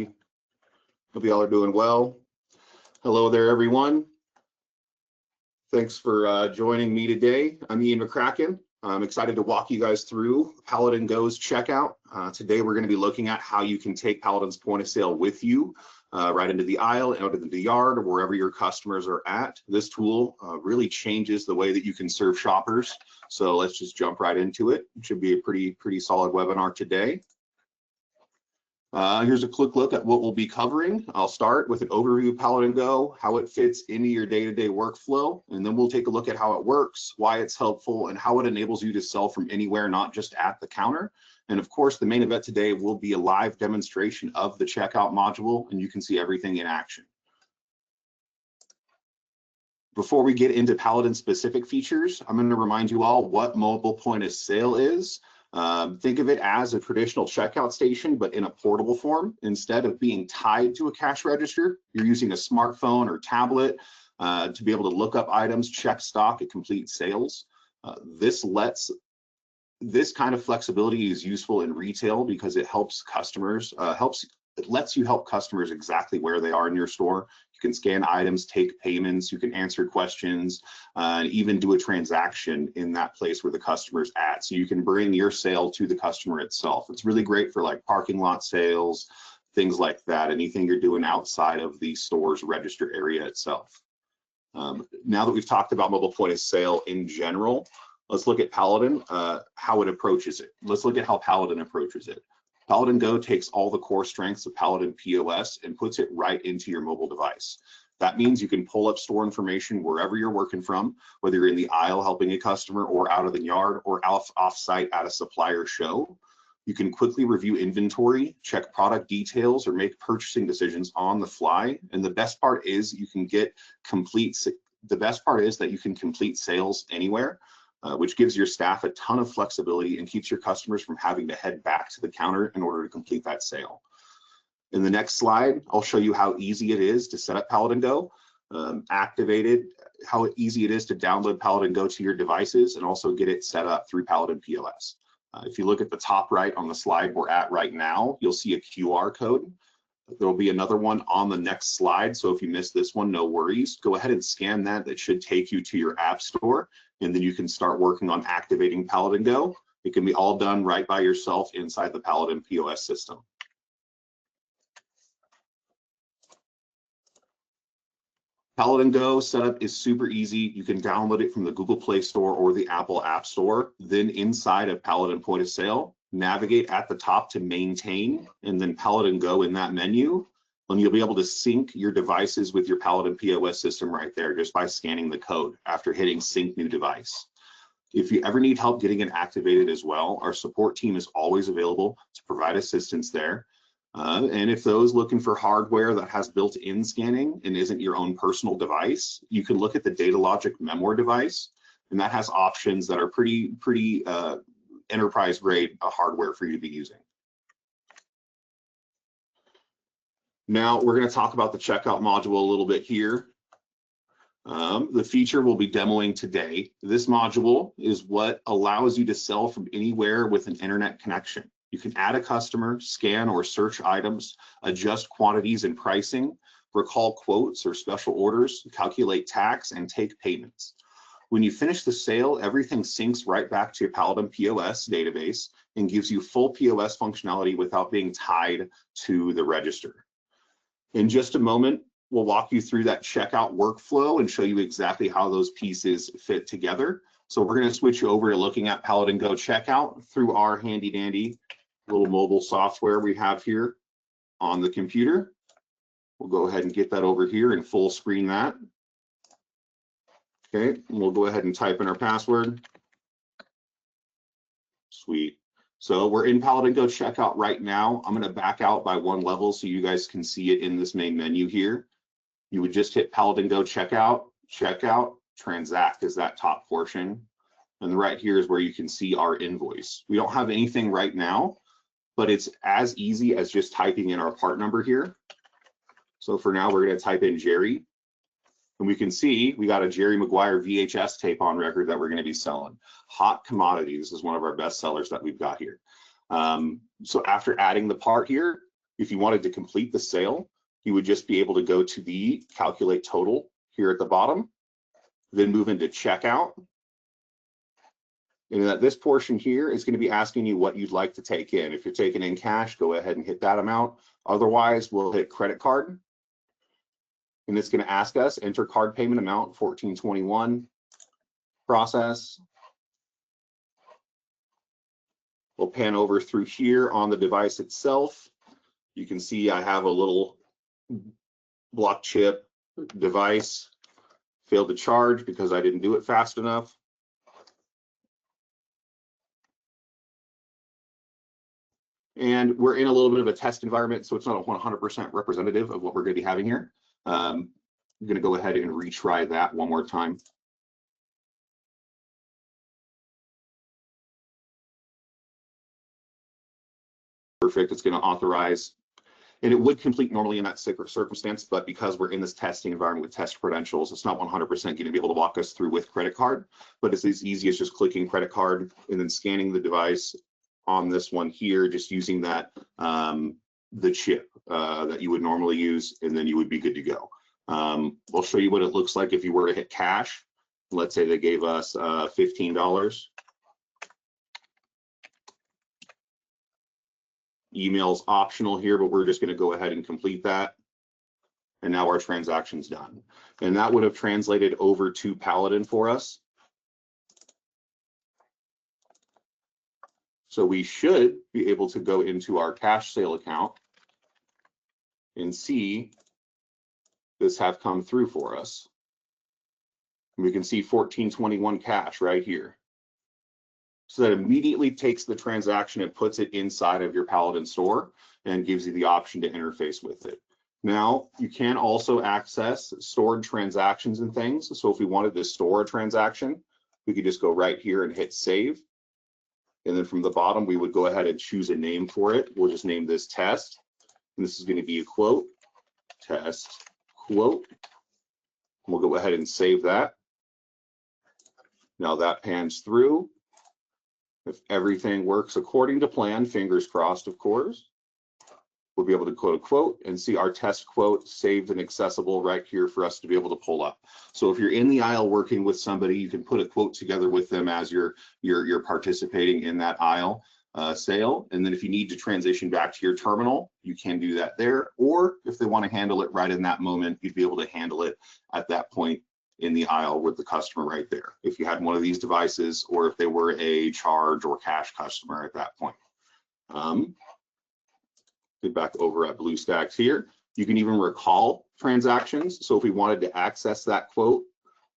Hope y'all are doing well. Hello there, everyone. Thanks for joining me today. I'm Ian McCracken. I'm excited to walk you guys through PaladinGo's checkout. Today, we're going to be looking at how you can take Paladin's point of sale with you right into the aisle, out into the yard, or wherever your customers are at. This tool really changes the way that you can serve shoppers. So let's just jump right into it. It should be a pretty solid webinar today. Here's a quick look at what we'll be covering. I'll start with an overview of PaladinGo, how it fits into your day-to-day workflow, and then we'll take a look at how it works, why it's helpful, and how it enables you to sell from anywhere, not just at the counter. And of course, the main event today will be a live demonstration of the checkout module, and you can see everything in action. Before we get into Paladin specific features, I'm going to remind you all what mobile point of sale is. Think of it as a traditional checkout station, but in a portable form. Instead of being tied to a cash register, you're using a smartphone or tablet to be able to look up items, check stock, and complete sales. This kind of flexibility is useful in retail because it helps customers, it lets you help customers exactly where they are in your store. You can scan items, take payments, you can answer questions, and even do a transaction in that place where the customer's at. So you can bring your sale to the customer itself. It's really great for like parking lot sales, things like that, anything you're doing outside of the store's register area itself. Now that we've talked about mobile point of sale in general, let's look at Paladin, how it approaches it. Let's look at how Paladin approaches it. PaladinGo takes all the core strengths of PaladinPOS and puts it right into your mobile device. That means you can pull up store information wherever you're working from, whether you're in the aisle helping a customer or out of the yard or off-site at a supplier show. You can quickly review inventory, check product details, or make purchasing decisions on the fly. And the best part is that you can complete sales anywhere. Which gives your staff a ton of flexibility and keeps your customers from having to head back to the counter in order to complete that sale. In the next slide, I'll show you how easy it is to set up PaladinGo, how easy it is to download PaladinGo to your devices and also get it set up through PaladinPOS. If you look at the top right on the slide we're at right now, you'll see a QR code. There'll be another one on the next slide. So if you missed this one, no worries. Go ahead and scan that. That should take you to your app store. And then you can start working on activating PaladinGo. It can be all done right by yourself inside the PaladinPOS system. PaladinGo setup is super easy. You can download it from the Google Play Store or the Apple App Store. Then inside of Paladin Point of Sale, navigate at the top to maintain, and then PaladinGo in that menu. And you'll be able to sync your devices with your PaladinPOS system right there just by scanning the code after hitting sync new device. If you ever need help getting it activated as well, our support team is always available to provide assistance there. And if those looking for hardware that has built-in scanning and isn't your own personal device, you can look at the DataLogic Memoir device, and that has options that are pretty enterprise-grade hardware for you to be using. Now we're going to talk about the checkout module a little bit here. The feature we'll be demoing today. This module is what allows you to sell from anywhere with an internet connection. You can add a customer, scan or search items, adjust quantities and pricing, recall quotes or special orders, calculate tax, and take payments. When you finish the sale, everything syncs right back to your PaladinPOS database and gives you full POS functionality without being tied to the register. In just a moment, we'll walk you through that checkout workflow and show you exactly how those pieces fit together. So we're going to switch you over to looking at PaladinGo checkout through our handy dandy little mobile software we have here on the computer. We'll go ahead and get that over here and full screen that. Okay, and we'll go ahead and type in our password. Sweet. So we're in PaladinGo checkout right now. I'm going to back out by one level so you guys can see it in this main menu here. You would just hit PaladinGo checkout, checkout, transact is that top portion. And right here is where you can see our invoice. We don't have anything right now, but it's as easy as just typing in our part number here. So for now, we're going to type in Jerry. And we can see we got a Jerry Maguire VHS tape on record that we're going to be selling. Hot Commodities is one of our best sellers that we've got here. So after adding the part here, If you wanted to complete the sale, you would just be able to go to the calculate total here at the bottom, then move into checkout. And at this portion here is going to be asking you what you'd like to take in. If you're taking in cash, go ahead and hit that amount. Otherwise, we'll hit credit card. And it's going to ask us, enter card payment amount, $14.21, process. We'll pan over through here on the device itself. You can see I have a little block chip device, failed to charge because I didn't do it fast enough. And we're in a little bit of a test environment, so it's not 100% representative of what we're going to be having here. I'm going to go ahead and retry that one more time. Perfect, it's going to authorize. And it would complete normally in that circumstance, but because we're in this testing environment with test credentials, it's not 100% going to be able to walk us through with credit card, but it's as easy as just clicking credit card and then scanning the device on this one here, just using that the chip that you would normally use, and then you would be good to go. We'll show you what it looks like if you were to hit cash. Let's say they gave us $15. Email's optional here, but we're just going to go ahead and complete that. And now our transaction's done. And that would have translated over to Paladin for us. So we should be able to go into our cash sale account and see this have come through for us. And we can see $14.21 cash right here. So that immediately takes the transaction and puts it inside of your Paladin store and gives you the option to interface with it. Now, you can also access stored transactions and things. So if we wanted to store a transaction, we could just go right here and hit save. And then from the bottom, we would go ahead and choose a name for it. We'll just name this test. And this is going to be a quote, test, quote. We'll go ahead and save that. Now that pans through. If everything works according to plan, fingers crossed, of course, we'll be able to quote a quote and see our test quote saved and accessible right here for us to be able to pull up. So if you're in the aisle working with somebody, you can put a quote together with them as you're participating in that aisle sale. And then if you need to transition back to your terminal, you can do that there. Or if they want to handle it right in that moment, you'd be able to handle it at that point in the aisle with the customer right there, if you had one of these devices, or if they were a charge or cash customer at that point. Get back over at BlueStacks here. You can even recall transactions. So if we wanted to access that quote,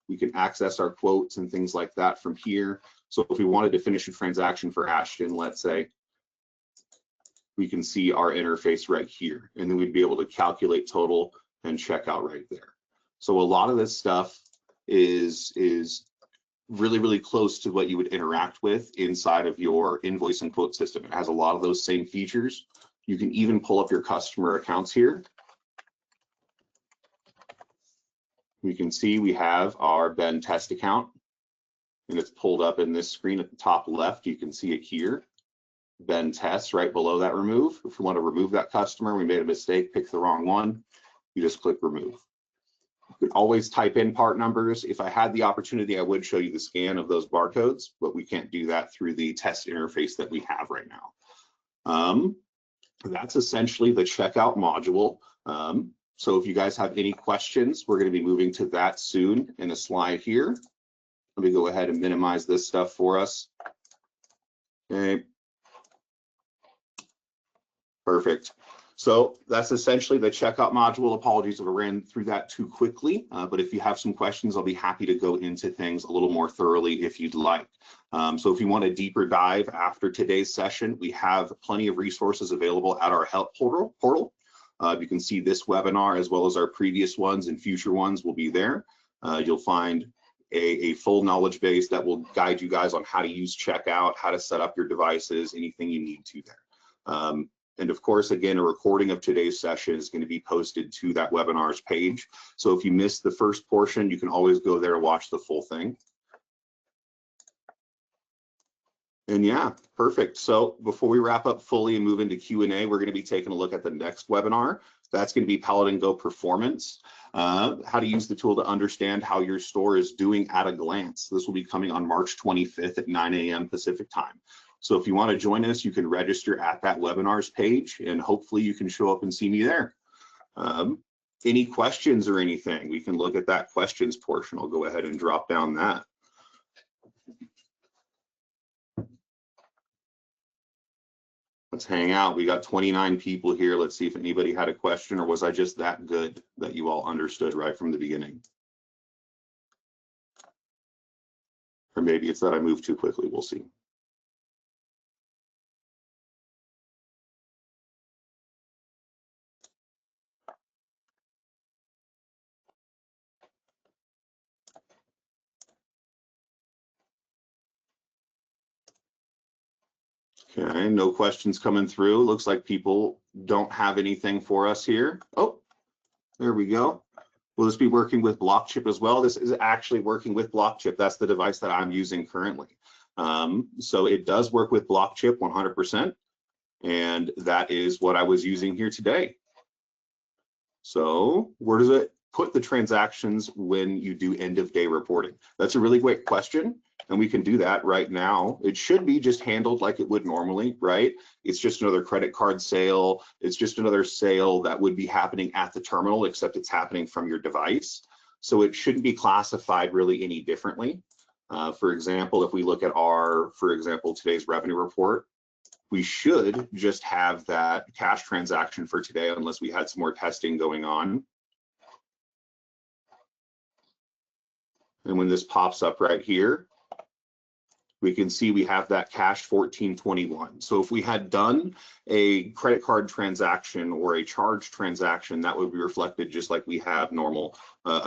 we can access our quotes and things like that from here. So if we wanted to finish a transaction for Ashton, let's say, we can see our interface right here, and then we'd be able to calculate total and check out right there. So a lot of this stuff is really, really close to what you would interact with inside of your invoice and quote system. It has a lot of those same features. You can even pull up your customer accounts here. We can see we have our Ben test account, and it's pulled up in this screen at the top left. You can see it here, Ben test right below that remove. If we want to remove that customer, we made a mistake, pick the wrong one, you just click remove. You can always type in part numbers. If I had the opportunity, I would show you the scan of those barcodes, but we can't do that through the test interface that we have right now. That's essentially the checkout module. So if you guys have any questions, we're going to be moving to that soon in a slide here. Let me go ahead and minimize this stuff for us. Okay. Perfect. So that's essentially the checkout module. Apologies if I ran through that too quickly, but if you have some questions, I'll be happy to go into things a little more thoroughly if you'd like. So if you want a deeper dive after today's session, we have plenty of resources available at our help portal. You can see this webinar as well as our previous ones and future ones will be there. You'll find a full knowledge base that will guide you guys on how to use checkout, how to set up your devices, anything you need to there. And of course, again, a recording of today's session is going to be posted to that webinars page. So if you missed the first portion, you can always go there and watch the full thing. And yeah, perfect. So before we wrap up fully and move into Q&A, we're going to be taking a look at the next webinar. That's going to be PaladinGo Performance, how to use the tool to understand how your store is doing at a glance. This will be coming on March 25th at 9 a.m. Pacific time. So if you want to join us, you can register at that webinars page, and hopefully you can show up and see me there. Any questions or anything, we can look at that questions portion. I'll go ahead and drop down that. Let's hang out. We got 29 people here. Let's see if anybody had a question, or was I just that good that you all understood right from the beginning? Or maybe it's that I moved too quickly. We'll see. Okay, no questions coming through. Looks like people don't have anything for us here. Oh, there we go. Will this be working with BlockChip as well? This is actually working with BlockChip. That's the device that I'm using currently. So it does work with BlockChip 100%, and that is what I was using here today. So where does it put the transactions when you do end of day reporting? That's a really great question, and we can do that right now. It should be just handled like it would normally, right? It's just another credit card sale. It's just another sale that would be happening at the terminal, except it's happening from your device. So it shouldn't be classified really any differently. For example, if we look at our, for example, today's revenue report, we should just have that cash transaction for today, unless we had some more testing going on. And when this pops up right here, we can see we have that cash 1421. So if we had done a credit card transaction or a charge transaction, that would be reflected just like we have a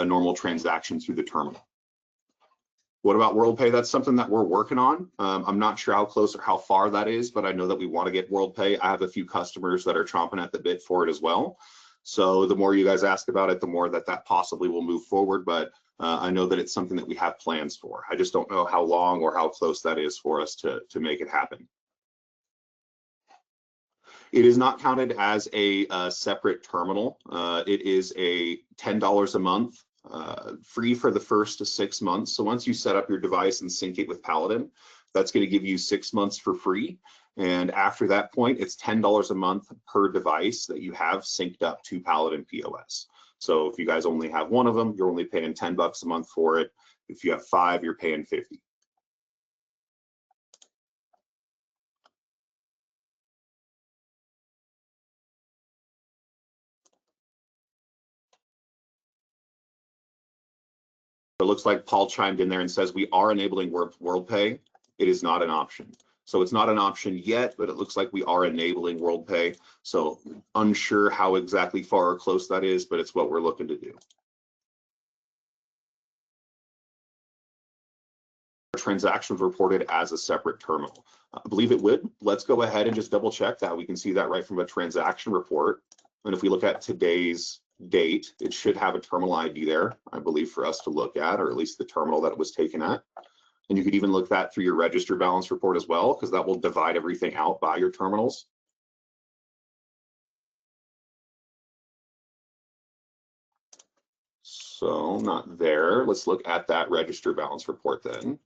normal transaction through the terminal. What about WorldPay? That's something that we're working on. I'm not sure how close or how far that is, but I know that we want to get WorldPay. I have a few customers that are chomping at the bit for it as well. So the more you guys ask about it, the more that possibly will move forward. But I know that it's something that we have plans for. I just don't know how long or how close that is for us to make it happen. It is not counted as a separate terminal. It is a $10 a month. Free for the first 6 months. So once you set up your device and sync it with Paladin, that's going to give you 6 months for free. And after that point, it's $10 a month per device that you have synced up to PaladinPOS. So if you guys only have one of them, you're only paying $10 a month for it. If you have 5, you're paying $50. It looks like Paul chimed in there and says we are enabling WorldPay. It is not an option. So it's not an option yet, but it looks like we are enabling WorldPay. So unsure how exactly far or close that is, but it's what we're looking to do. Transactions reported as a separate terminal. I believe it would. Let's go ahead and just double check that. We can see that right from a transaction report. And if we look at today's date, it should have a terminal ID there, I believe, for us to look at, or at least the terminal that it was taken at. And you could even look that through your register balance report as well, because that will divide everything out by your terminals. So not there. Let's look at that register balance report then.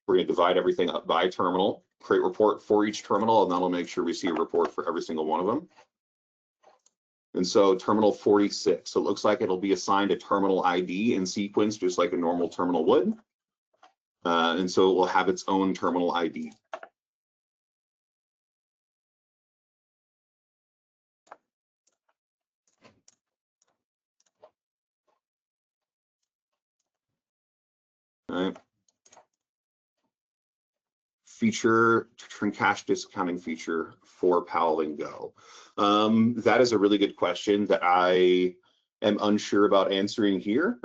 We're going to divide everything up by terminal, create report for each terminal, and that'll make sure we see a report for every single one of them. And so terminal 46, so it looks like it'll be assigned a terminal ID in sequence, just like a normal terminal would. And so it will have its own terminal ID. All right. Feature, turn cash discounting feature for PaladinGo. That is a really good question that I am unsure about answering here.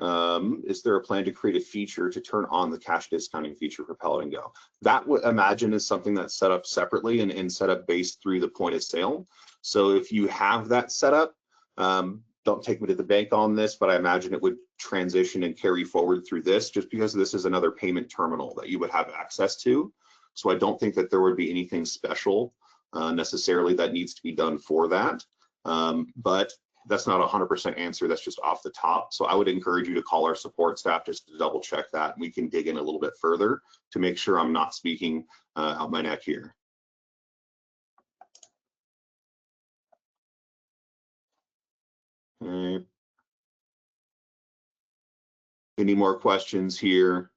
Is there a plan to create a feature to turn on the cash discounting feature for PaladinGo? That would imagine is something that's set up separately and set up based through the point of sale. So if you have that set up, don't take me to the bank on this, but I imagine it would transition and carry forward through this, just because this is another payment terminal that you would have access to. So I don't think that there would be anything special necessarily that needs to be done for that. But that's not a 100% answer. That's just off the top. So I would encourage you to call our support staff just to double check that. And we can dig in a little bit further to make sure I'm not speaking out my neck here. Okay. Any more questions here?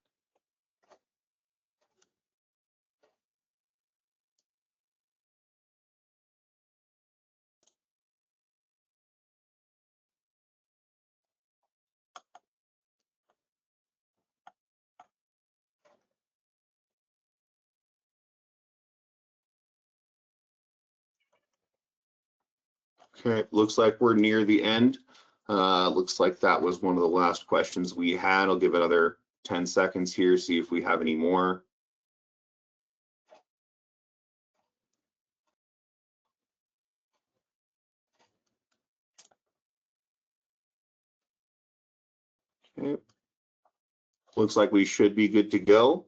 Okay, looks like we're near the end. Looks like that was one of the last questions we had. I'll give it another 10 seconds here, see if we have any more. Okay. Looks like we should be good to go.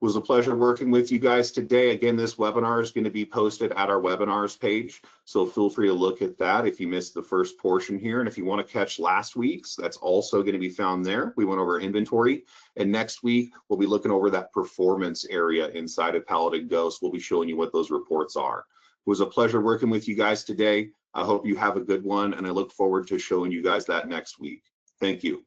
It was a pleasure working with you guys today. Again, this webinar is going to be posted at our webinars page, so feel free to look at that if you missed the first portion here. And if you want to catch last week's, that's also going to be found there. We went over inventory, and next week we'll be looking over that performance area inside of PaladinGo. So we'll be showing you what those reports are. It was a pleasure working with you guys today. I hope you have a good one, and I look forward to showing you guys that next week. Thank you.